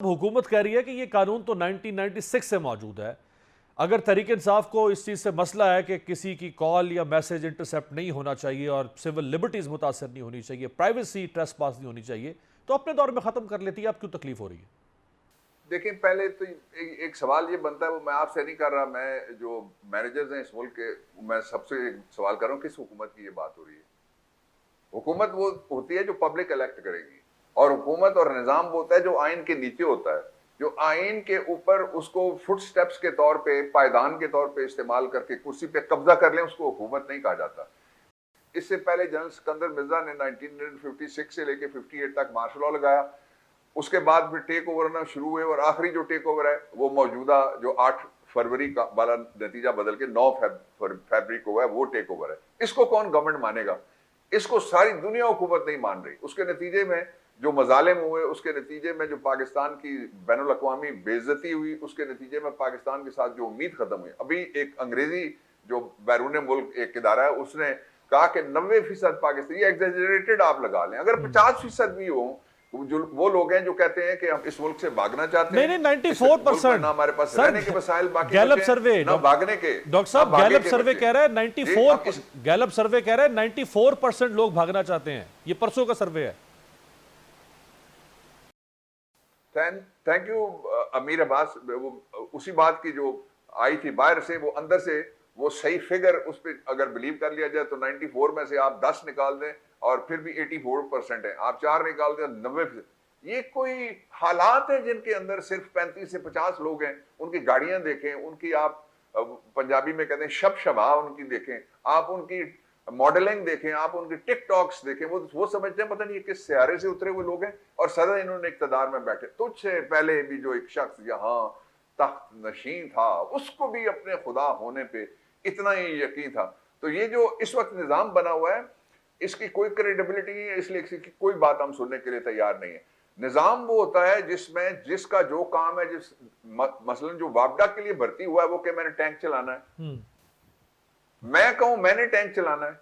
हुकूमत कह रही है कि ये कानून तो 1996 से मौजूद है। अगर तहरीक इंसाफ को इस चीज़ से मसला है कि किसी की कॉल या मैसेज इंटरसेप्ट नहीं होना चाहिए और सिविल लिबर्टीज़ मुतासर नहीं होनी चाहिए, प्राइवेसी ट्रेसपास नहीं होनी चाहिए, तो अपने दौर में ख़त्म कर लेती है। आप क्यों तकलीफ हो रही है? देखिए, पहले तो एक सवाल ये बनता है, वो मैं आपसे नहीं कर रहा, मैं जो मैनेजर्स हैं इस मुल्क के, मैं सबसे एक सवाल कर रहा हूँ, किस हुकूमत की ये बात हो रही है? हुकूमत वो होती है जो पब्लिक इलेक्ट करेगी, और हुकूमत और निज़ाम वो होता है जो आइन के नीचे होता है, जो आइन के ऊपर उसको फुट स्टेप्स के तौर पे, पायदान के तौर पे इस्तेमाल करके कुर्सी पे कब्जा कर लें, उसको हुकूमत नहीं कहा जाता। इससे पहले जनरल सिकंदर मिर्जा ने 1956 से लेके 58 तक मार्शल लॉ लगाया। उसके बाद फिर टेक ओवर ना शुरू हुए, और आखिरी जो टेक ओवर है वो मौजूदा जो 8 फरवरी का वाला नतीजा बदल के 9 फरवरी को है, वो टेक ओवर है। इसको कौन गवर्नमेंट मानेगा? इसको सारी दुनिया हुकूमत नहीं मान रही। उसके नतीजे में जो मजालिम हुए, उसके नतीजे में जो पाकिस्तान की बैनुल अक़वामी बेइज्जती हुई, उसके नतीजे में पाकिस्तान के साथ जो उम्मीद खत्म हुई। अभी एक अंग्रेजी जो बैरून मुल्क एक इदारा है, उसने कहा कि 90% पाकिस्तानी, एग्जैजरेटेड आप लगा लें, अगर 50% भी हो, जो वो लोग हैं जो कहते हैं कि हम इस मुल्क से भागना चाहते हैं। नहीं, 94% ना हमारे पास रहने के वसाइल बाकी गैलप सर्वे ना भागने के। डॉक्टर साहब, गैलप सर्वे कह रहा है 94, गैलप सर्वे कह रहा है 94% लोग भागना चाहते हैं। ये परसों का सर्वे है। थैंक यू अमीर अब्बास। वो उसी बात की जो आई थी बाहर से, वो अंदर से वो सही फिगर, उस पर अगर बिलीव कर लिया जाए तो 94 में से आप 10 निकाल दें और फिर भी 84% है, आप 4 निकाल दें 90%। ये कोई हालात है जिनके अंदर सिर्फ 35 से 50 लोग हैं। उनकी गाड़ियां देखें, उनकी आप पंजाबी में कहते हैं शब शबा, उनकी देखें, आप उनकी मॉडलिंग देखें, आप उनके टिकटॉक्स देखें, वो समझते हैं पता नहीं किस सियारे से उतरे हुए लोग हैं, और सदा इन्होंने इक्तदार में बैठे। तुझसे पहले भी जो एक शख्स यहाँ तख्त नशीन था, उसको भी अपने खुदा होने पे इतना ही यकीन था। तो ये जो इस वक्त निज़ाम बना हुआ है, इसकी कोई क्रेडिबिलिटी नहीं है, इसलिए इसकी कोई बात हम सुनने के लिए तैयार नहीं है। निज़ाम वो होता है जिसमें जिसका जो काम है, मसलन जो वापडा के लिए भर्ती हुआ है वो कि मैंने टैंक चलाना है, मैं कहूं मैंने टैंक चलाना है,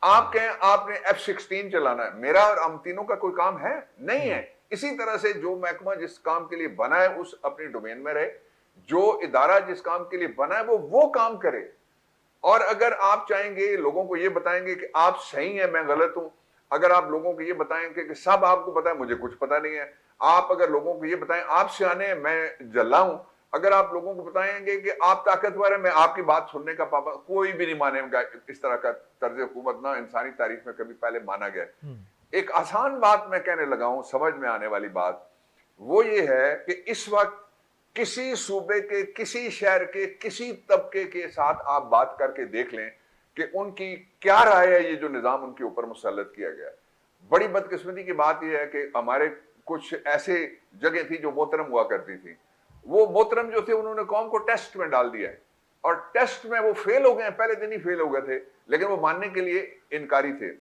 आप कहें आपने F-16 चलाना है, मेरा और हम तीनों का कोई काम है नहीं है। इसी तरह से जो महकमा जिस काम के लिए बना है उस अपनी डोमेन में रहे, जो इदारा जिस काम के लिए बना है वो काम करे। और अगर आप चाहेंगे, लोगों को ये बताएंगे कि आप सही हैं, मैं गलत हूं, अगर आप लोगों को ये बताएंगे कि सब आपको पता है, मुझे कुछ पता नहीं है, आप अगर लोगों को ये बताएं आप सियाने हैं, मैं जल्ला हूं, अगर आप लोगों को बताएंगे कि आप ताकतवर हैं, मैं आपकी बात सुनने का पाबंद, कोई भी नहीं मानेगा। इस तरह का तर्ज हुकूमत ना इंसानी तारीख में कभी पहले माना गया। एक आसान बात मैं कहने लगा हूं, समझ में आने वाली बात, वो ये है कि इस वक्त किसी सूबे के, किसी शहर के, किसी तबके के साथ आप बात करके देख लें कि उनकी क्या राय है ये जो निज़ाम उनके ऊपर मुसल्लत किया गया। बड़ी बदकिस्मती की बात यह है कि हमारे कुछ ऐसे जगह थी जो मोहतरम हुआ करती थी, वो मोहतरम जो थे उन्होंने कौम को टेस्ट में डाल दिया है, और टेस्ट में वो फेल हो गए, पहले दिन ही फेल हो गए थे, लेकिन वो मानने के लिए इनकारी थे।